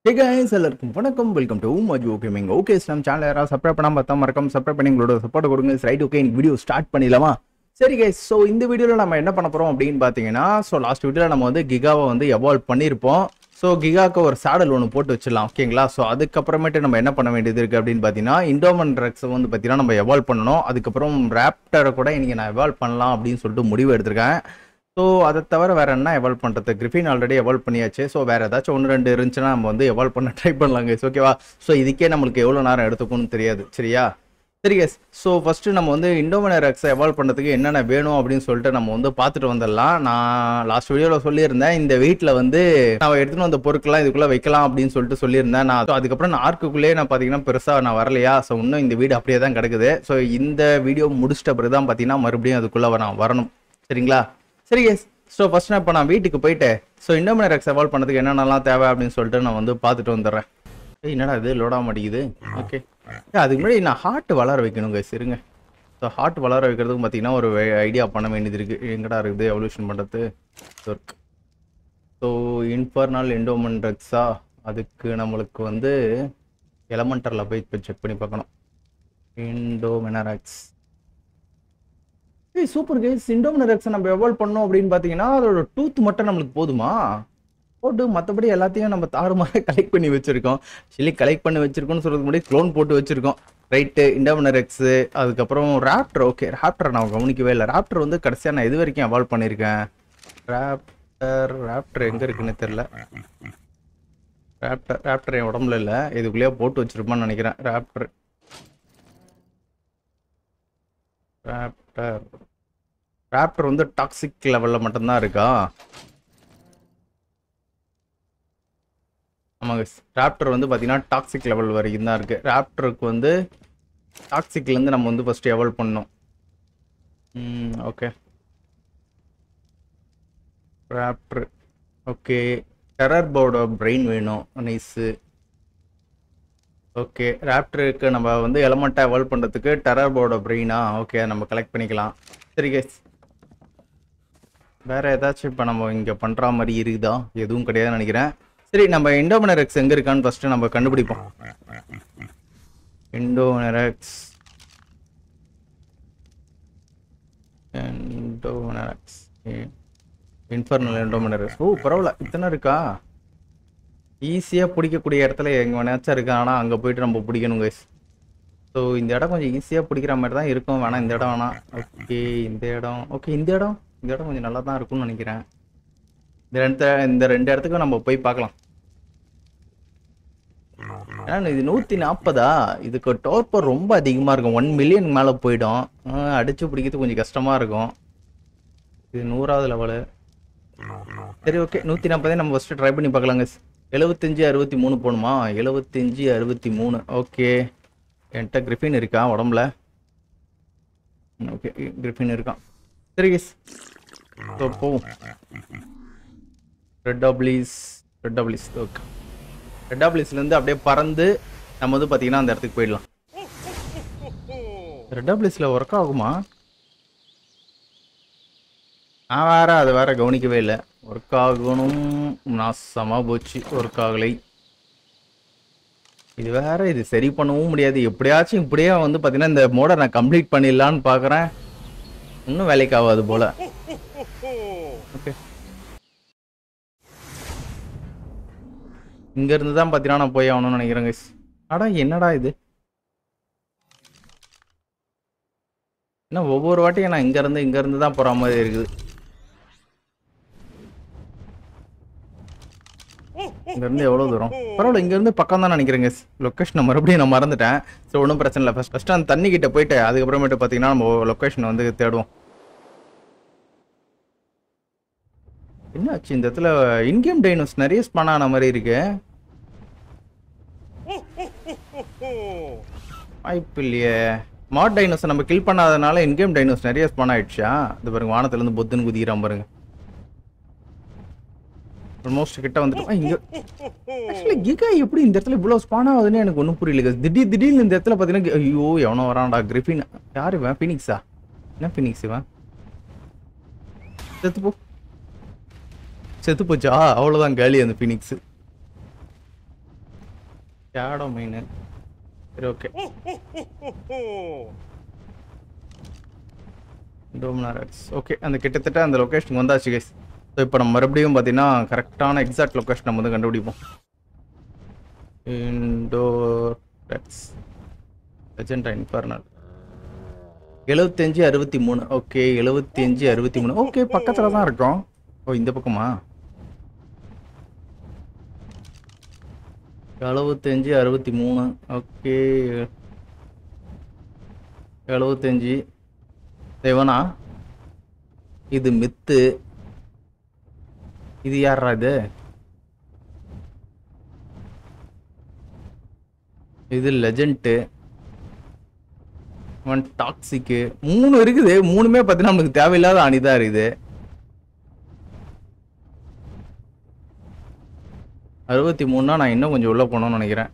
Hey guys, எல்லாருக்கும் வணக்கம். Welcome to Maju gaming. Okay, நம்ம சேனல் யாராவது சப்ஸ்கிரைப் பண்ணாம பார்த்தா மறக்காம சப்ஸ்கிரைப் பண்ணி உங்களோட சப்போர்ட் கொடுங்க. ரைட், ஓகே, இந்த வீடியோ ஸ்டார்ட் பண்ணிடலாமா? சரி கைஸ், ஸோ இந்த வீடியோவில் நம்ம என்ன பண்ண போகிறோம் அப்படின்னு பார்த்தீங்கன்னா, ஸோ லாஸ்ட் வீடியோவில் நம்ம வந்து கிகாவை வந்து எவால்வ் பண்ணியிருப்போம். ஸோ கிகாவுக்கு ஒரு சேடல் ஒன்று போட்டு வச்சிடலாம், ஓகேங்களா? ஸோ அதுக்கப்புறமேட்டு நம்ம என்ன பண்ண வேண்டியது இருக்குது அப்படின்னு பார்த்தீங்கன்னா, இண்டோமன் ட்ரக்ஸை வந்து பார்த்தீங்கன்னா நம்ம எவால்வ் பண்ணணும். அதுக்கப்புறம் ராப்டரை கூட இன்றைக்கி நான் எவால்வ் பண்ணலாம் அப்படின்னு சொல்லிட்டு முடிவு எடுத்திருக்கேன். ஸோ அதை தவிர வேறு என்ன எவால்வ் பண்ணுறது? கிரிஃபின் ஆல்ரெடி எவால்வ் பண்ணியாச்சு. ஸோ வேறு ஏதாச்சும் ஒன்று ரெண்டு இருந்துச்சுன்னா நம்ம வந்து எவால்வ் பண்ண ட்ரை பண்ணலாங்க. ஓகேவா? ஸோ இதுக்கே நம்மளுக்கு எவ்வளோ நேரம் எடுத்துக்கும்னு தெரியாது, சரியா? சரி கேஸ், ஸோ ஃபஸ்ட்டு நம்ம வந்து இண்டோமினரக்ஸை எவால்வ் பண்ணுறதுக்கு என்னென்ன வேணும் அப்படின்னு சொல்லிட்டு நம்ம வந்து பார்த்துட்டு வந்துடலாம். நான் லாஸ்ட் வீடியோவில் சொல்லியிருந்தேன், இந்த வீட்டில் வந்து நான் எடுத்துகிட்டு வந்த பொருட்கள்லாம் இதுக்குள்ளே வைக்கலாம் அப்படின்னு சொல்லிட்டு சொல்லியிருந்தேன். நான் அதுக்கப்புறம் நான் ஆர்க்குள்ளேயே நான் பார்த்தீங்கன்னா பெருசாக நான் வரலையா? ஸோ இன்னும் இந்த வீடு அப்படியே தான் கிடக்குது. ஸோ இந்த வீடியோ முடிச்சிட்ட பிறகு தான் பார்த்தீங்கன்னா மறுபடியும் அதுக்குள்ளே நான் வரணும், சரிங்களா? சரி கேஸ், ஸோ ஃபஸ்ட் இப்போ நான் வீட்டுக்கு போயிட்டு ஸோ இண்டோமினரக்ஸ் எவால்வ் பண்ணுறதுக்கு என்னென்னலாம் தேவை அப்படின்னு சொல்லிட்டு நான் வந்து பார்த்துட்டு வந்துடுறேன். என்னடா இது லோடாக மாட்டேங்குது? ஓகே, அதுக்கு முன்னாடி நான் ஹார்ட் வளர வைக்கணும் கைஸ், இருங்க. ஸோ ஹார்ட் வளர வைக்கிறதுக்கு பார்த்தீங்கன்னா ஒரு ஐடியா பண்ண வேண்டியது இருக்குது. எங்கடா இருக்குது எவல்யூஷன் பண்ணுறது ஒர்க்? ஸோ இன்ஃபர்னல் இண்டோமினரக்ஸா, அதுக்கு நம்மளுக்கு வந்து எலமெண்டரில் போய் செக் பண்ணி பார்க்கணும். இண்டோமினரக்ஸ் சூப்பர் கைஸ், இண்டோமினரக்ஸை நம்ம எவால்வ் பண்ணோம் அப்படின்னு பார்த்தீங்கன்னா அதோட டூத் மட்டும் நம்மளுக்கு போதுமா? போட்டு மற்றபடி எல்லாத்தையும் நம்ம தாறுமாற கலெக்ட் பண்ணி வச்சுருக்கோம். ஆக்சுவலி கலெக்ட் பண்ணி வச்சுருக்கோன்னு சொல்கிறதுக்கு முன்னாடி க்ளோன் போட்டு வச்சுருக்கோம். ரைட்டு, இண்டோமினரக்ஸு, அதுக்கப்புறம் ராப்டர். ஓகே, ராப்டர் நான் கவனிக்கவே இல்லை. ராப்டர் வந்து கடைசியாக நான் இது வரைக்கும் எவால்வ் பண்ணியிருக்கேன். ராப்டர் எங்கே இருக்குன்னு தெரில. ராப்டர் என் உடம்புல இல்லை, இதுக்குள்ளேயே போட்டு வச்சுருப்பான்னு நினைக்கிறேன். ராப்டர் வந்து டாக்ஸிக் லெவலில் மட்டும்தான் இருக்கா? ஆமாங்க, ராப்டர் வந்து பார்த்தீங்கன்னா டாக்ஸிக் லெவல் வரைக்கும் தான் இருக்குது. ராப்டருக்கு வந்து டாக்ஸிக்லேருந்து நம்ம வந்து ஃபஸ்ட்டு எவால்வ் பண்ணோம். Okay, raptor. ஓகே, டெரர்போட பிரெயின் வேணும். நைஸு. ஓகே, ராப்டருக்கு நம்ம வந்து எலமெண்ட்டாக எவால்வ் பண்ணுறதுக்கு டெரர்போட பிரெயினா? ஓகே, நம்ம கலெக்ட் பண்ணிக்கலாம். சரி கேஸ், வேறு ஏதாச்சும் இப்போ நம்ம இங்கே பண்ணுற மாதிரி இருக்குதா? எதுவும் கிடையாதுன்னு நினைக்கிறேன். சரி, நம்ம இண்டோமினரக்ஸ் எங்கே இருக்கான்னு ஃபஸ்ட்டு நம்ம கண்டுபிடிப்போம். இண்டோமினரக்ஸ் இன்ஃபர்னல் இண்டோமினரக்ஸ். ஓ பரவாயில்ல, இத்தனை இருக்கா? ஈஸியாக பிடிக்கக்கூடிய இடத்துல எங்கே வேணாச்சும் இருக்கா, ஆனால் அங்கே போயிட்டு நம்ம பிடிக்கணும் கைஸ். ஸோ இந்த இடம் கொஞ்சம் ஈஸியாக பிடிக்கிற மாதிரி தான் இருக்கும். வேணாம், இந்த இடம் வேணாம். ஓகே, இந்த இடம். ஓகே, இந்த இடம் கொஞ்சம் நல்லா தான் இருக்கும்னு நினைக்கிறேன். இந்த ரெண்டு இடத்துக்கும் நம்ம போய் பார்க்கலாம். ஏன்னா இது 140, இதுக்கு டோர்பர் ரொம்ப அதிகமாக இருக்கும். 1 மில்லியன் மேலே போயிடும். அடிச்சு பிடிக்கிறது கொஞ்சம் கஷ்டமாக இருக்கும். இது 100வது லெவலு. சரி ஓகே, 140 நம்ம ஃபஸ்ட்டு ட்ரை பண்ணி பார்க்கலாங்க. 75 63 போகணுமா? 75 63. ஓகே, என்கிட்ட கிரிஃபின் இருக்கா உடம்புல? ஓகே, கிரிஃபின் இருக்கான். சரி கேஸ், ஸோ போவோம். ரெட் ஆப்ளிஸ். ஓகே, ரெட் ஆப்ளிஸ்லேருந்து அப்படியே பறந்து நம்ம வந்து பார்த்தீங்கன்னா அந்த இடத்துக்கு போயிடலாம். ரெட் ஆப்ளிஸில் ஒர்க் ஆகுமா? நான் அது வேற கவனிக்கவே இல்லை. ஒர்க் ஆகணும், நாசமாக போச்சு, ஒர்க் ஆகலை. இது வேற, இது சரி பண்ணவும் முடியாது. எப்படியாச்சும் இப்படியே வந்து பார்த்தீங்கன்னா இந்த மோடை நான் கம்ப்ளீட் பண்ணிடலான்னு பார்க்குறேன். இன்னும் வேலைக்கு ஆகாது போல. ஓகே, இங்கேருந்து தான் பார்த்தீங்கன்னா நான் போய் ஆகணும்னு நினைக்கிறேன் கைஸ். அடா என்னடா இது? ஏன்னா ஒவ்வொரு வாட்டியும் நான் இங்கேருந்து தான் போகிற மாதிரி இருக்குது. இங்கேருந்து எவ்வளோ தூரம்? பரவாயில்ல, இங்கேருந்து பக்கம் தான் நினைக்கிறேங்க. லொக்கேஷனை மறுபடியும் நான் மறந்துட்டேன். ஸோ ஒன்றும் பிரச்சனை இல்லை. ஃபஸ்ட்டு அந்த தண்ணி கிட்ட போயிட்டு அதுக்கப்புறமேட்டு பார்த்தீங்கன்னா நம்ம லொக்கேஷனை வந்து தேடுவோம். என்னாச்சு இந்த இடத்துல? இன்கேம் டைனோஸ் நிறைய ஸ்பான் ஆன மாதிரி இருக்கு. வாய்ப்பு இல்லையே. மாட் டைனோஸை நம்ம கில் பண்ணாதனால இன்கேம் டைனோஸ் நிறைய ஸ்பான் ஆயிடுச்சா? இது பாருங்க, வானத்துலேருந்து பொத்துன்னு குதிக்கிறான் பாருங்க. ஆல்மோஸ்ட் கிட்ட வந்துட்டோம். இங்க ஆக்சுவலி கிகா எப்படி இந்த இடத்துல இவ்வளோ ஸ்பான் ஆகுதுன்னு எனக்கு ஒன்றும் புரியல. திடீர்னு இந்த இடத்துல பார்த்தீங்கன்னா ஐயோ எவனோ வரான்டா. கிரிஃபின் யார் இவன்? ஃபினிக்ஸா? என்ன ஃபினிக்ஸ் இவன்? செத்து போச்சா? அவ்வளோதான், காலி அந்த ஃபினிக்ஸ். Shadow main. சரி ஓகே. டோமினாரக்ஸ் ஓகே. அந்த கிட்டத்தட்ட அந்த லொக்கேஷனுக்கு வந்தாச்சு கைஸ். ஸோ இப்போ நம்ம மறுபடியும் பார்த்தீங்கன்னா கரெக்டான எக்ஸாக்ட் லொக்கேஷன் நம்ம வந்து கண்டுபிடிப்போம். இண்டோரெக்ஸ் லெஜெண்டா இன்ஃபர்னல் 7563. ஓகே 7563. ஓகே பக்கத்தில் தான் இருக்கோம். ஓ இந்த பக்கமா? 7563. ஓகே 75 தேவனா. இது மித்து. இது யாரா இது? இது லெஜெண்ட். ஒன் டாக்ஸிக்கு. 3 இருக்குது. 3மே பார்த்தீங்கன்னா நமக்கு தேவையில்லாத அணிதான் இருக்குது. 63னா நான் இன்னும் கொஞ்சம் உள்ள போகணும்னு நினைக்கிறேன்.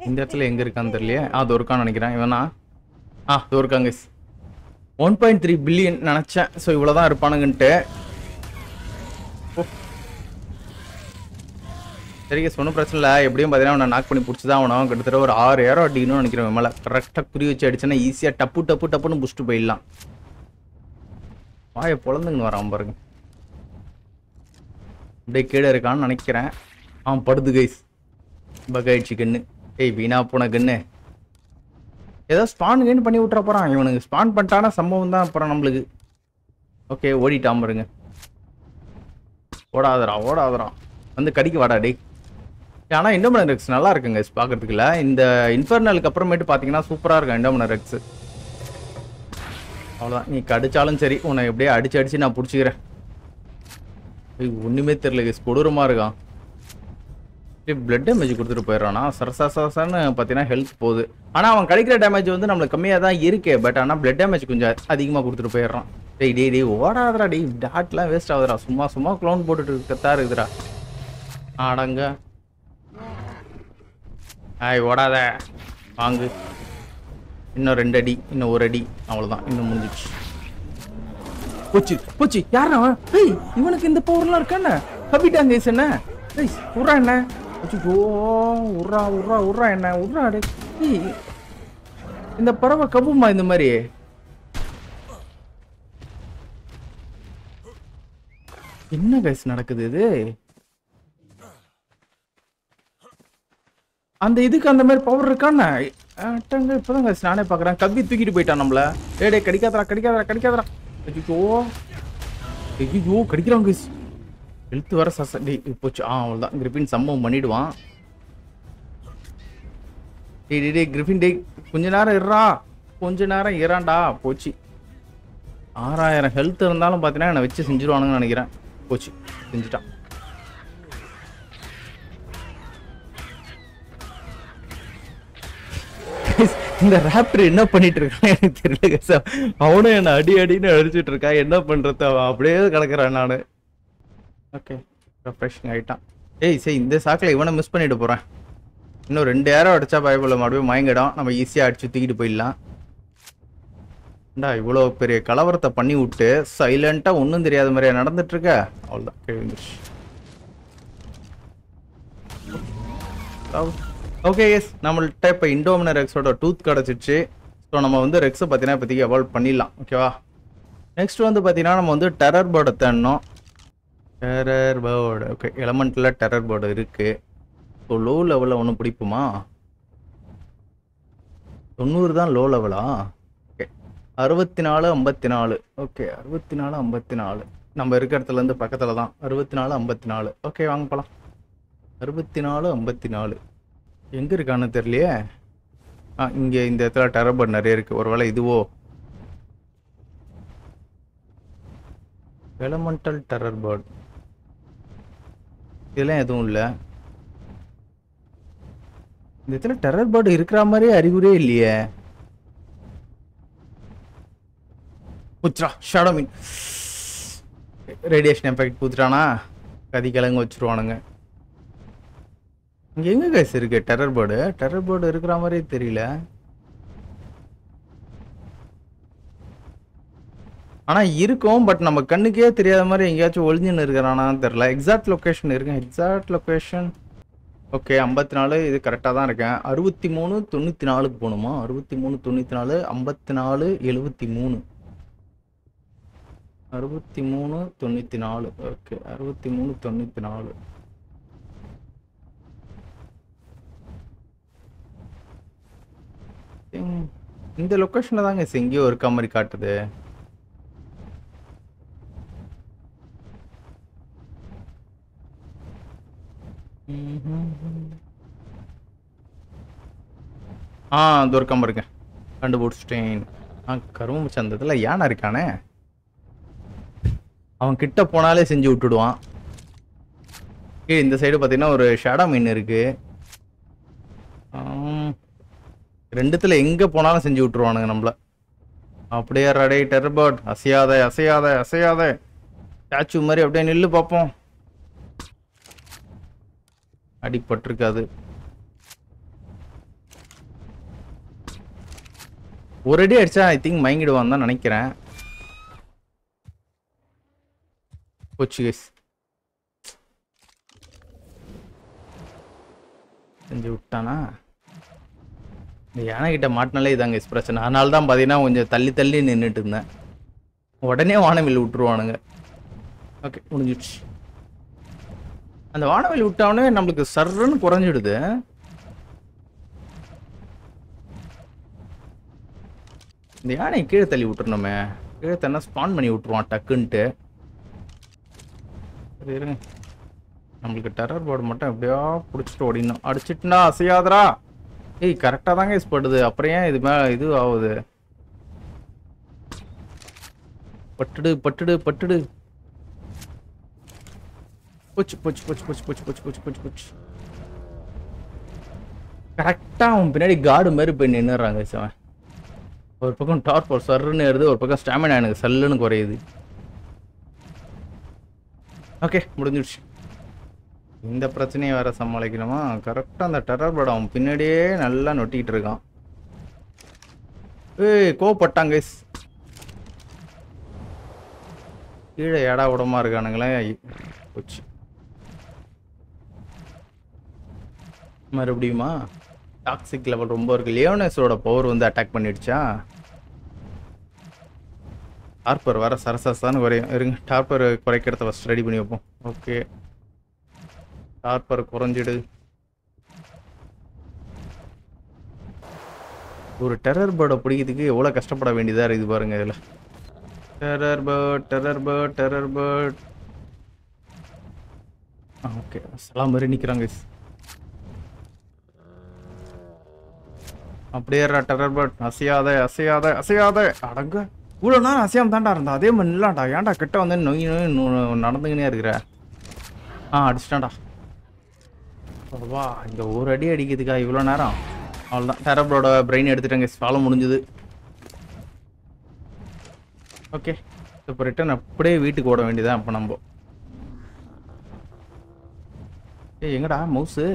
இந்த இடத்துல எங்க இருக்கான்னு தெரியலையே. அது இருக்கான்னு நினைக்கிறேன். இவனா இது இருக்காங்க. 1.3 பில்லியன் நினைச்சேன். ஸோ இவ்வளோதான் இருப்பானுங்கன்ட்டு. சரி ஒன்றும் பிரச்சனை இல்லை. எப்படியும் பார்த்தீங்கன்னா அவனை நாக் பண்ணி பிடிச்சி தான் ஆகணும். கிட்டத்தட்ட ஒரு 6 ஏரோ அடிக்கணும்னு நினைக்கிறேன். மேலே கரெக்டாக குறி வச்சு அடிச்சேன்னா ஈஸியாக டப்புன்னு புஷ்ட்டு போயிடலாம். வாயை பொழந்துங்கன்னு வரான் பாருங்க. அப்படியே கீழே இருக்கான்னு நினைக்கிறேன். படுது கைஸ். பகாயிடுச்சு கண்ணு. ஏய் வீணா போன கண்ணு. ஏதோ ஸ்பான் கெயின் பண்ணி விட்டுற போகிறான். இவனுக்கு ஸ்பான் பண்ணிட்டானா சம்பவம் தான் அப்புறம் நம்மளுக்கு. ஓகே ஓடிட்டான் பாருங்க. ஓடாதரா வந்து கடிக்க வாடா டே. ஆனால் இண்டோமினரெக்ஸ் நல்லா இருக்குங்க பார்க்கறதுக்குல. இந்த இன்ஃபர்னலுக்கு அப்புறமேட்டு பார்த்தீங்கன்னா சூப்பராக இருக்கும் இண்டோமினரெக்ஸ். அவ்வளோதான். நீ கடிச்சாலும் சரி உன்னை எப்படியே அடிச்சு நான் பிடிச்சிக்கிறேன். ஒன்றுமே தெரியல கைஸ். கொடூரமாக இருக்கான். பிளட் டேமேஜ் கொடுத்துட்டு போயிடறானா. சரசாசான்னு பார்த்தீங்கன்னா ஹெல்த் போகுது. ஆனால் அவன் கிடைக்கிற டேமேஜ் வந்து நம்மளுக்கு கம்மியாக தான் இருக்கே. பட் ஆனால் பிளட் டேமேஜ் கொஞ்சம் அதிகமாக கொடுத்துட்டு போயிடுறான். டேய் ஓடாதரா டேய். டாட்லாம் வேஸ்ட் ஆகுதுடா. சும்மா க்ளோன் போட்டுட்டு இருக்கத்தான் இருக்குதுடா. ஆடங்க. ஓடாத வாங்கு. இன்னும் 2 அடி. இன்னும் 1 அடி. அவ்வளோதான். இன்னும் முடிஞ்சிச்சு. போச்சு யாரா அவன்? இவனுக்கு இந்த பவர்லாம் இருக்கானே. கபிட்டாங்க என்ன? உர்றா என்ன? உர்றா என்ன? உர்றா டே. இந்த பறவை கபுமா இந்த மாதிரி? என்ன கைஸ் நடக்குது இது? அந்த இதுக்கு அந்த மாதிரி பவர் இருக்கான்னு இப்பதான் கைஸ் நானே பாக்குறேன். கவ்வி தூக்கிட்டு போயிட்டான் நம்மள. டே கடிக்காதரா. ஐயோ கடிக்கிறான் கைஸ். ஹெல்த் வர டே போச்சு. அவ்வளோதான். கிரிஃபின் சம்பவம் பண்ணிடுவான். டே கிரிஃபின் டே கொஞ்ச நேரம் இறான்டா. போச்சு. 6000 ஹெல்த் இருந்தாலும் பார்த்தீங்கன்னா என்னை வச்சு செஞ்சிருவானுங்கன்னு நினைக்கிறேன். போச்சு செஞ்சுட்டான். இந்த ராப்டர் என்ன பண்ணிட்டு இருக்கான் எனக்கு தெரியல. அவனும் என்ன அடின்னு அடிச்சுட்டு இருக்கான். என்ன பண்றது? அவன் அப்படியே கிடக்குறான். நான் ஓகே ரெஃப்ரெஷிங் ஆகிட்டான். சரி இந்த சாக்கில் இவனை மிஸ் பண்ணிட்டு போகிறேன். இன்னும் 2 ஏரோ அடிச்சா பயப்பட மறுபடியும் மயங்கிடும். நம்ம ஈஸியாக அடிச்சு தூக்கிட்டு போயிடலாம். இவ்வளோ பெரிய கலவரத்தை பண்ணி விட்டு சைலண்டாக ஒன்றும் தெரியாத மாதிரியா நடந்துட்டு இருக்க. அவ்வளோதான் கேள்விச்சு. ஓகே எஸ் நம்மள்கிட்ட இப்போ இண்டோமினரெக்ஸோட டூத் கிடச்சிச்சு. ஸோ நம்ம வந்து ரெக்ஸை பார்த்தீங்கன்னா இப்போதைக்கு எவால்வ் பண்ணிடலாம். ஓகேவா? நெக்ஸ்ட் வந்து பார்த்தீங்கன்னா நம்ம வந்து டெரர் பேர்டை தேடணும். Terror bird. ஓகே எலமெண்ட்டில் டெரர் பேர்டு இருக்குது. ஸோ லோ லெவலில் ஒன்றும் பிடிக்குமா? 90 தான் லோ லெவலா? ஓகே 64 54. ஓகே 64 54. நம்ம இருக்கிற இடத்துலேருந்து பக்கத்தில் தான். 64 54. ஓகே வாங்க போகலாம். 64 54 எங்கே இருக்கான்னு தெரியலையே. இங்கே இந்த இடத்துல டெரர் பேர்டு நிறைய இருக்குது. ஒரு வேளை இதுவோ? எலமெண்டல் டெரர் பேர்டு இதெல்லாம் எதுவும் இல்லை. இந்த இடத்துல டெரர் பேர்டு இருக்கிற மாதிரியே அறிகுறியே இல்லையே. புச்சுரா ஷேடோ மீன். ரேடியேஷன் எஃபெக்ட் பூத்துட்டானா கதி கிழங்கு வச்சுருவானுங்க. இங்கே எங்கே கைஸ் இருக்கு டெரர் பேர்டு? டெரர் பேர்டு இருக்கிற மாதிரியே தெரியல. ஆனால் இருக்கும். பட் நம்ம கண்ணுக்கே தெரியாத மாதிரி எங்கேயாச்சும் ஒளிஞ்சுன்னு இருக்கிறானான்னு தெரியல. எக்ஸாக்ட் லொக்கேஷன் இருக்கு. எக்ஸாக்ட் லொக்கேஷன் ஓகே 54 இது கரெக்டாக தான் இருக்கேன். 63 94க்கு போகணுமா? 63 94 54 73 63 94 ஓகே 63 94 இந்த லொக்கேஷனில் தாங்க எங்கேயோ இருக்க மாதிரி காட்டுது. அது ஒரு கம்பு இருக்கேன் கண்டுபிடிச்சிட்டேன். கரும்பு சந்தத்துல யானை இருக்கானே, அவன் கிட்ட போனாலே செஞ்சு விட்டுடுவான். இந்த சைடு பார்த்தீங்கன்னா ஒரு ஷேடோ மீன் இருக்கு. ரெண்டுத்துல எங்க போனாலும் செஞ்சு விட்டுருவானுங்க நம்மள. அப்படியே ரடை டெர்பர்ட் அசையாத அசையாத அசையாத ஸ்டாச்சு மாதிரி அப்படியே நில்லு பார்ப்போம். அடிபட்டிருக்காது. ஒரு அடி அடிச்சா ஐ திங்க் மயங்கிடுவான் தான் நினைக்கிறேன். போச்சுகேஸ் செஞ்சு விட்டானா? இந்த யானை கிட்ட மாட்டினாலே இதாங்க பிரச்சனை. அதனால தான் பார்த்தீங்கன்னா கொஞ்சம் தள்ளி தள்ளி நின்றுட்டு இருந்தேன். உடனே வானவில் விட்டுருவானுங்க. ஓகே முடிஞ்சிடுச்சு. அந்த வானவில் விட்டானே நம்மளுக்கு சர்ன்னு குறைஞ்சிடுது. இந்த யானை கீழே தள்ளி விட்டுருணுமே. கீழே தண்ணா ஸ்பான் பண்ணி விட்டுருவான் டக்குன்ட்டு. இருங்க, நம்மளுக்கு டெரர் போர்டு மட்டும் எப்படியா பிடிச்சிட்டு ஓடிடணும். அடிச்சிட்டுனா அசையாதரா. ஏய் கரெக்டாக தாங்க படுது. அப்புறம் ஏன் இது இது ஆகுது? பட்டுடு பட்டுடு பட்டுடு. போச்சு போச்சு போச்சு போச்சு போச்சு போச்சு போச்சு போச்சு போச்சு. கரெக்டாக அவன் பின்னாடி கார்டு மாதிரி போய் நின்றுறாங்க சார். ஒரு பக்கம் டார்போர் சர்ன்னு ஏறுது, ஒரு பக்கம் ஸ்டாமினா எனக்கு சல்லுன்னு குறையுது. ஓகே முடிஞ்சிடுச்சு. இந்த பிரச்சனையை வேற சமாளிக்கணுமா? கரெக்டாக அந்த டெரர் படம் அவன் பின்னாடியே நல்லா நொட்டிக்கிட்டு இருக்கான். ஏய் கோவப்பட்டாங்க. கீழே ஏடா உடமா இருக்கானுங்களே. போச்சு. மறுபடியுமா? டாக்ஸிக் லெவல் ரொம்ப இருக்கு. லியோனஸோட பவர் வந்து அட்டாக் பண்ணிடுச்சா? டார்பர் வர சரசரசான்னு குறையும். இருங்க, டார்பர் குறைக்கிறத ஃபஸ்ட் ரெடி பண்ணி வைப்போம். ஓகே டார்பர் குறைஞ்சிடு. ஒரு டெரர் பேர்டை பிடிக்கிறதுக்கு எவ்வளோ கஷ்டப்பட வேண்டியதாக இருக்குது பாருங்க. இதில் terror bird terror bird terror bird. Okay சலாம் மாதிரி நிற்கிறாங்க. அப்படியே டெரர் பேர்ட் அசையாத அசையாத அசையாத. அடங்க இவ்வளோ நேரம் அசையாம தாண்டா இருந்தா. அதே மாதிரி இல்லாண்டா. ஏன்டா கிட்ட வந்து நோய் நோய் நடந்துக்கினே இருக்கிற. அடிச்சிட்டான்டா. வா இங்கே ஒரு அடி அடிக்கிறதுக்கா இவ்வளோ நேரம்? அவ்வளோதான். டெரரோட பிரெயின் எடுத்துட்டாங்க. ஃபாலோ முடிஞ்சுது. ஓகே இப்போ ரிட்டர்ன் அப்படியே வீட்டுக்கு ஓட வேண்டியதான். இப்போ நம்ம எங்கடா மவுஸு?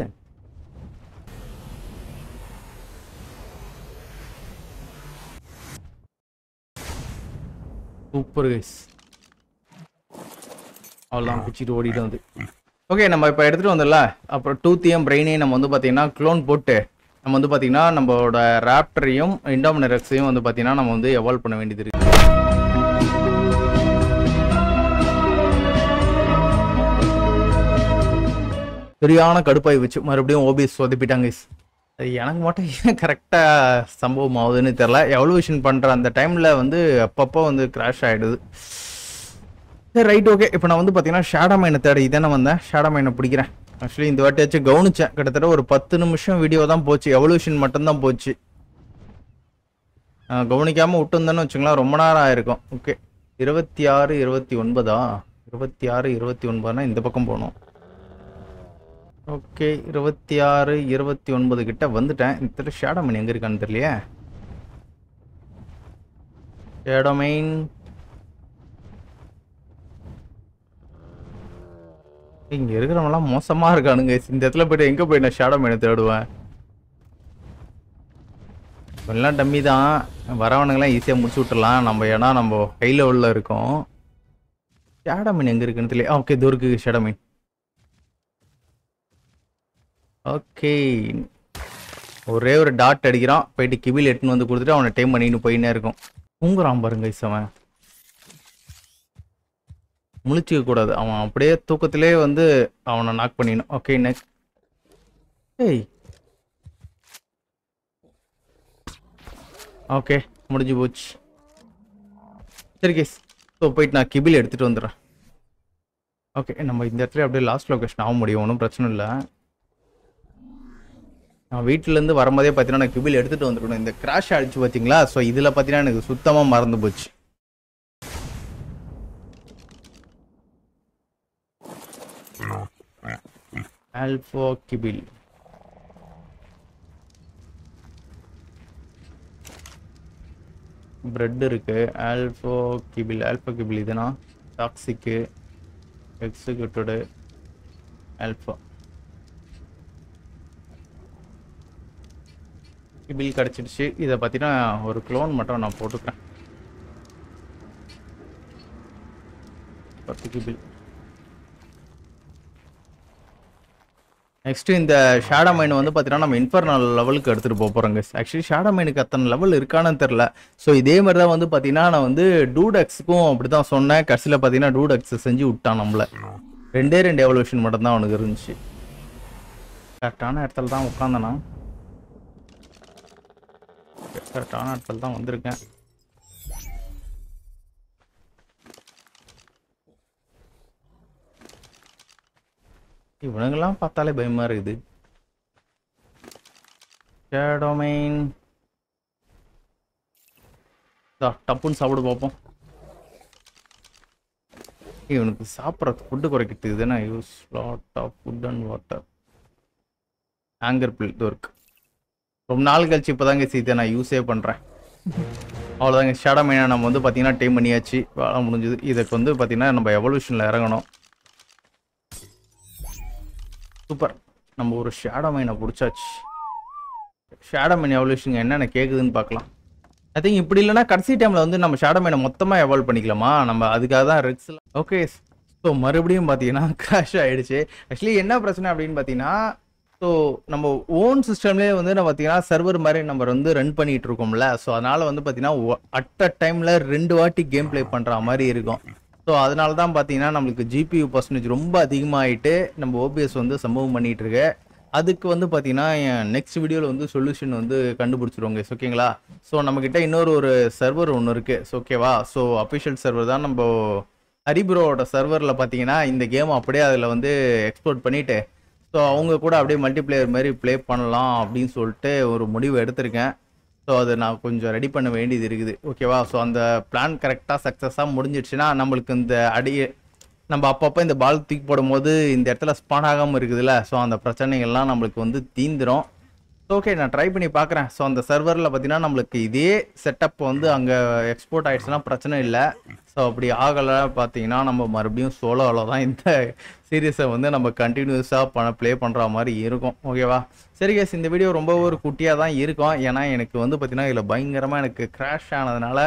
Super guys. அவ்வளோதான் பிடிச்சிட்டு ஓடிட்டு வந்து. ஓகே நம்ம இப்போ எடுத்துகிட்டு வந்தல. அப்புறம் டூத்தையும் பிரெயினையும் நம்ம வந்து பார்த்தீங்கன்னா க்ளோன் போட்டு நம்ம வந்து பார்த்தீங்கன்னா நம்மளோட ராப்டரையும் இண்டோமினரக்ஸையும் வந்து பார்த்தீங்கன்னா நம்ம வந்து எவால்வ் பண்ண வேண்டியது இருக்கு. சரியான கடுப்பாய் வச்சு மறுபடியும் ஓபிஎஸ் சொதப்பிட்டாங்க. அது எனக்கு மட்டும் ஏன் கரெக்டாக சம்பவம் ஆகுதுன்னு தெரில. எவல்யூஷன் பண்ணுற அந்த டைமில் வந்து அப்பப்போ வந்து கிராஷ் ஆகிடுது. சரி ரைட் ஓகே. இப்போ நான் வந்து பார்த்தீங்கன்னா ஷேடோ மைனை தேட இதானே வந்தேன். ஷேடோ மைனை பிடிக்கிறேன். ஆக்சுவலி இந்த வாட்டியாச்சும் கவனிச்சேன். கிட்டத்தட்ட ஒரு 10 நிமிஷம் வீடியோ தான் போச்சு. எவல்யூஷன் மட்டும்தான் போச்சு. கவனிக்காமல் விட்டுருந்தேன்னு வச்சுங்களேன் ரொம்ப நேரம் ஆயிருக்கும். ஓகே 26 29 26 29 இந்த பக்கம் போகணும். ஓகே 26 29 கிட்ட வந்துட்டேன். இந்த ஷேடோ மைன் எங்கே இருக்கான்னு தெரியலையே. ஷேடோ மைன் இங்கே இருக்கிறவங்களாம் மோசமாக இருக்கானுங்க. இந்த இடத்துல போய்ட்டு எங்கே போய் நான் ஷேடோ மைனை தேடுவேன்? எல்லாம் டம்மி தான். வரவனுங்களாம் ஈஸியாக முடிச்சு விட்டுலாம் நம்ம. ஏன்னா நம்ம ஹை லெவலில் இருக்கோம். ஷேடோ மைன் எங்கே இருக்குன்னு தெரியல. ஓகே தூருக்கு ஷேடோ மைன். ஓகே, ஒரே ஒரு டாட் அடிக்கிறான், போயிட்டு கிபில் எட்டுன்னு வந்து கொடுத்துட்டு அவனை டைம் பண்ணிட்டு போயின்னே இருக்கும். தூங்குறான் பாருங்க அவன், முழிச்சிக்க கூடாது, அவன் அப்படியே தூக்கத்திலே வந்து அவனை நாக் பண்ணிடணும். Okay next. ஏய் ஓகே, முடிஞ்சு போச்சு. சரி கேஸ், ஸோ போயிட்டு நான் கிபில் எடுத்துகிட்டு வந்துடுறேன். ஓகே, நம்ம இந்த இடத்துல அப்படியே லாஸ்ட் லொக்கேஷன் ஆக முடியும், ஒன்றும் பிரச்சனை இல்லை. நான் வீட்டிலேருந்து வரும்போதே பார்த்தீங்கன்னா நான் கிபில் எடுத்துகிட்டு வந்துருக்கணும். இந்த கிராஷ் ஆகிடுச்சு பார்த்தீங்களா, ஸோ இதில் பார்த்தீங்கன்னா எனக்கு சுத்தமாக மறந்து போச்சு. ஆல்ஃபா கிபில் பிரெட் இருக்கு. ஆல்ஃபா கிபில் இதுனா டாக்ஸிக்கு எக்ஸிக்யூட்டடு ஆல்ஃபா கிபில் கிடச்சிடுச்சு. இதை பார்த்தீங்கன்னா ஒரு க்ளோன் மட்டும் நான் போட்டுக்கிறேன். 10 கிபில். நெக்ஸ்ட் இந்த ஷேடோ மைன் வந்து பார்த்தீங்கன்னா நம்ம இன்ஃபர்னல் லெவலுக்கு எடுத்துகிட்டு போகிறோங்க. ஆக்சுவலி ஷேடோ மைனுக்கு அத்தனை லெவல் இருக்கான்னு தெரில. ஸோ இதே மாதிரி தான் வந்து பார்த்தீங்கன்னா நான் வந்து டூடெக்ஸுக்கும் அப்படி தான் சொன்னேன். கடைசியில் பார்த்தீங்கன்னா டூடெக்ஸ் செஞ்சு விட்டான் நம்மளை. 2 எவல்யூஷன் மட்டும்தான் அவனுக்கு இருந்துச்சு. கரெக்டான இடத்துல தான் உட்காந்தனா, கரெக்டான இடத்துல தான் வந்திருக்கேன். இவனுங்கெல்லாம் பார்த்தாலே பயமா இருக்குது. ஷேடோ மைன் டப்புன்னு சாப்பிட பார்ப்போம். இவனுக்கு சாப்பிட்றது ஃபுட்டு குறைக்கிறதுக்கு தானே use lot of food and water. ஆங்கர் பில் ஒர்க் ரொம்ப நாள் கழிச்சு இப்போதாங்க சீத்தை நான் யூஸே பண்ணுறேன். அவ்வளோதாங்க, ஷேடோ மைனை நம்ம வந்து பார்த்தீங்கன்னா டைம் பண்ணியாச்சு, வேலை முடிஞ்சது. இதுக்கு வந்து பார்த்தீங்கன்னா நம்ம எவல்யூஷனில் இறங்கணும். சூப்பர், நம்ம ஒரு ஷேடோ மைனை பிடிச்சாச்சு. ஷேடோ மைன் எவல்யூஷன் என்னென்ன கேட்குதுன்னு பார்க்கலாம். ஐ திங்க் இப்படி இல்லைனா கடைசி டைமில் வந்து நம்ம ஷேடோ மைனை மொத்தமாக எவால்வ் பண்ணிக்கலாமா, நம்ம அதுக்காக தான் ரெக்ஸில். ஓகே, ஸோ மறுபடியும் பார்த்தீங்கன்னா கிராஷ் ஆகிடுச்சு. ஆக்சுவலி என்ன பிரச்சனை அப்படின்னு பார்த்தீங்கன்னா, ஸோ நம்ம ஓன் சிஸ்டம்லேயே வந்து நம்ம பார்த்தீங்கன்னா சர்வர் மாதிரி நம்ம வந்து ரன் பண்ணிகிட்டு இருக்கோம்ல. ஸோ அதனால் வந்து பார்த்தீங்கன்னா அட் அ டைமில் 2 வாட்டி கேம் ப்ளே பண்ணுற மாதிரி இருக்கும். ஸோ அதனால தான் பார்த்தீங்கன்னா நம்மளுக்கு ஜிபியூ பர்சன்டேஜ் ரொம்ப அதிகமாகிட்டு நம்ம ஓபிஎஸ் வந்து சம்பவம் பண்ணிகிட்டு இருக்கு. அதுக்கு வந்து பார்த்தீங்கன்னா நெக்ஸ்ட் வீடியோவில் வந்து சொல்யூஷன் வந்து கண்டுபிடிச்சிருவோங்க. ஓகேங்களா? ஸோ நம்மக்கிட்ட ஒரு சர்வர் ஒன்று இருக்குது. ஓகேவா? ஸோ அஃபிஷியல் சர்வர் தான். நம்ம ஹரிப்ரோவோட சர்வரில் பார்த்தீங்கன்னா இந்த கேம் அப்படியே அதில் வந்து எக்ஸ்போர்ட் பண்ணிவிட்டு ஸோ அவங்க கூட அப்படியே மல்டிப்ளேயர் மாதிரி ப்ளே பண்ணலாம் அப்படின்னு சொல்லிட்டு ஒரு முடிவு எடுத்திருக்கேன். ஸோ அதை நான் கொஞ்சம் ரெடி பண்ண வேண்டியது இருக்குது. ஓகேவா? ஸோ அந்த பிளான் கரெக்டாக சக்ஸஸாக முடிஞ்சிடுச்சுன்னா நம்மளுக்கு இந்த நம்ம அப்பப்போ இந்த பால் தூக்கி போடும்போது இந்த இடத்துல ஸ்பான் ஆகாமல் இருக்குதுல்ல, ஸோ அந்த பிரச்சனைகள்லாம் நம்மளுக்கு வந்து தீந்துடும். ஓகே, நான் ட்ரை பண்ணி பார்க்குறேன். ஸோ அந்த சர்வரில் பார்த்தீங்கன்னா நம்மளுக்கு இதே செட்டப் வந்து அங்கே எக்ஸ்போர்ட் ஆகிடுச்சுன்னா பிரச்சனை இல்லை. ஸோ அப்படி ஆகலை பார்த்தீங்கன்னா நம்ம மறுபடியும் சோலோவில் தான் இந்த சீரீஸை வந்து நம்ம கண்டினியூஸாக ப்ளே பண்ணுற மாதிரி இருக்கும். ஓகேவா? சரி கேஸ், இந்த வீடியோ ரொம்ப ஒரு குட்டியாக தான் இருக்கும். ஏன்னா எனக்கு வந்து பார்த்தீங்கன்னா இதில் பயங்கரமாக எனக்கு கிராஷ் ஆனதுனால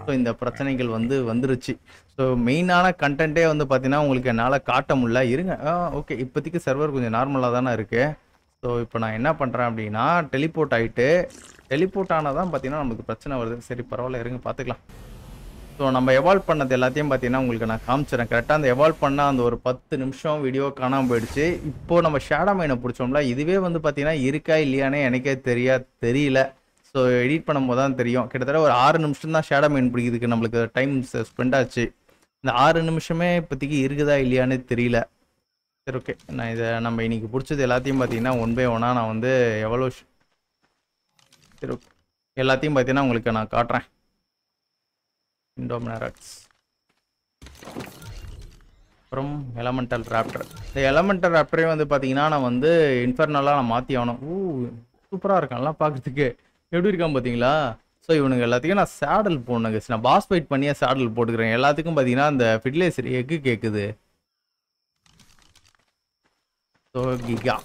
ஸோ இந்த பிரச்சனைகள் வந்து வந்துருச்சு. ஸோ மெயினான கண்டென்ட்டே வந்து பார்த்தீங்கன்னா உங்களுக்கு என்னால் காட்ட முடியல. இருங்க, ஓகே, இப்போதைக்கு சர்வர் கொஞ்சம் நார்மலாக தானே இருக்குது. ஸோ இப்போ நான் என்ன பண்ணுறேன் அப்படின்னா டெலிபோர்ட் ஆகிட்டு டெலிபோர்ட் ஆனால் தான் பார்த்தீங்கன்னா நமக்கு பிரச்சனை வருது. சரி பரவாயில்ல, இருங்க பார்த்துக்கலாம். ஸோ நம்ம எவால்வ் பண்ணது எல்லாத்தையும் பார்த்தீங்கன்னா உங்களுக்கு நான் காமிச்சிடறேன். கரெக்டாக அந்த எவால்வ் பண்ணால் அந்த ஒரு 10 நிமிஷம் வீடியோ காணாமல் போயிடுச்சு. இப்போது நம்ம ஷேடோ மைனை பிடிச்சோம்ல, இதுவே வந்து பார்த்தீங்கன்னா இருக்கா இல்லையானே எனக்கே தெரியல. ஸோ எடிட் பண்ணும்போது தான் தெரியும். கிட்டத்தட்ட ஒரு 6 நிமிஷம் தான் ஷேடோ மைன் பிடிக்கிறதுக்கு நம்மளுக்கு டைம் ஸ்பெண்ட் ஆச்சு. இந்த 6 நிமிஷமே இப்போதைக்கு இருக்குதா இல்லையானே தெரியல. சரி ஓகே, நான் இதை நம்ம இன்னைக்கு பிடிச்சது எல்லாத்தையும் பார்த்தீங்கன்னா 1 by 1 நான் வந்து எவல்யூஷன் சரி ஓகே எல்லாத்தையும் பார்த்தீங்கன்னா உங்களுக்கு நான் காட்டுறேன். இண்டோமினராக்ஸ், அப்புறம் எலமெண்டல் ராப்டர். இந்த எலமெண்டல் ராப்டரே வந்து பார்த்தீங்கன்னா நான் வந்து இன்ஃபர்னலாக நான் மாற்றி ஆகணும். சூப்பராக இருக்கான்லாம் பார்க்குறதுக்கு. எப்படி இருக்கான் பார்த்தீங்களா? ஸோ இவனுக்கு எல்லாத்துக்கும் நான் சேடல் போடணுங்க. நான் பாஸ் ஃபைட் பண்ணியே சேடல் போட்டுக்கிறேன். எல்லாத்துக்கும் பார்த்தீங்கன்னா இந்த ஃபெர்டிலைசர் எக்கு கேட்குது. ஸோ கிகா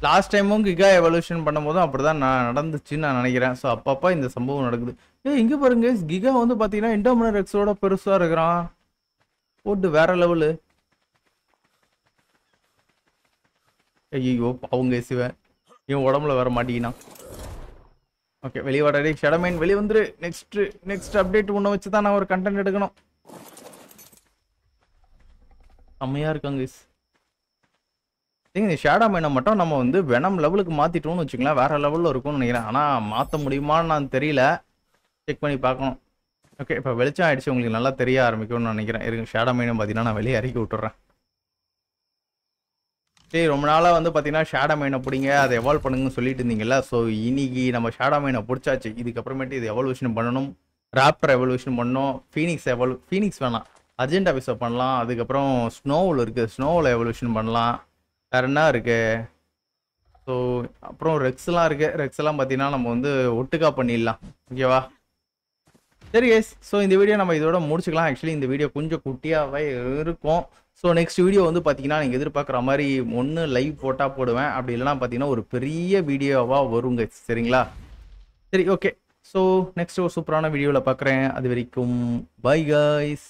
லாஸ்ட் டைமும் கிகா எவல்யூஷன் பண்ணும்போதும் அப்படி தான் நடந்துச்சுன்னு நான் நினைக்கிறேன். ஸோ அப்பப்போ இந்த சம்பவம் நடக்குது. இங்கே பாருங்க, கிகா வந்து பார்த்தீங்கன்னா இண்டோமினராக்ஸோட பெருசாக இருக்கிறான். போட்டு வேற லெவலு. ஐயோ அவங்க சிவன் இவன் உடம்புல வர மாட்டேங்கினான். ஓகே வெளியே வாடா ஷேடோமேன் வெளியே வந்துரு. நெக்ஸ்ட் அப்டேட் ஒன்று வச்சு தான் நான் ஒரு கண்டென்ட் எடுக்கணும். செம்மையாக இருக்காங்க கைஸ். இந்த ஷேடோமேனை மட்டும் நம்ம வந்து வெனம் லெவலுக்கு மாற்றிட்டோம்னு வச்சுக்கலாம், வேறு லெவலில் இருக்கும்னு நினைக்கிறேன். ஆனால் மாற்ற முடியுமான்னு நான் தெரியல, செக் பண்ணி பார்க்கணும். ஓகே இப்போ வெளிச்சம் ஆகிடுச்சு, உங்களுக்கு நல்லா தெரிய ஆரம்பிக்கும்னு நினைக்கிறேன். இருக்கு ஷேடோமேனும் பார்த்தீங்கன்னா நான் வெளியே இறக்கி விட்டுறேன். சரி ரொம்ப நாளாக வந்து பார்த்தீங்கன்னா ஷேடோமேனை பிடிங்க அதை எவால்வ் பண்ணுங்கன்னு சொல்லிட்டு இருந்தீங்கல்ல. ஸோ இன்னைக்கு நம்ம ஷேடோமேனை பிடிச்சாச்சு. இதுக்கப்புறமேட்டு இது எவல்யூஷன் பண்ணணும், ராப்டர் எவல்யூஷன் பண்ணணும், ஃபீனிக்ஸ் வேணாம் அர்ஜென்ட் ஆஃபீஸை பண்ணலாம். அதுக்கப்புறம் ஸ்னோவில் இருக்குது, ஸ்னோவில் எவல்யூஷன் பண்ணலாம். வேறு என்ன இருக்குது? ஸோ அப்புறம் ரெக்ஸ்லாம் இருக்குது. ரெக்ஸ்லாம் பார்த்தீங்கன்னா நம்ம வந்து ஒட்டுக்கா பண்ணிடலாம். ஓகேவா? சரி கைஸ், ஸோ இந்த வீடியோ நம்ம இதோட முடிச்சுக்கலாம். ஆக்சுவலி இந்த வீடியோ கொஞ்சம் குட்டியாகவே இருக்கும். ஸோ நெக்ஸ்ட் வீடியோ வந்து பார்த்தீங்கன்னா நீங்கள் எதிர்பார்க்குற மாதிரி ஒன்று லைவ் போட்டால் போடுவேன், அப்படி இல்லைனா பார்த்தீங்கன்னா ஒரு பெரிய வீடியோவாக வருங்க. சரிங்களா? சரி ஓகே. ஸோ நெக்ஸ்ட் ஒரு சூப்பரான வீடியோவில் பார்க்குறேன். அது வரைக்கும் பை கைஸ்.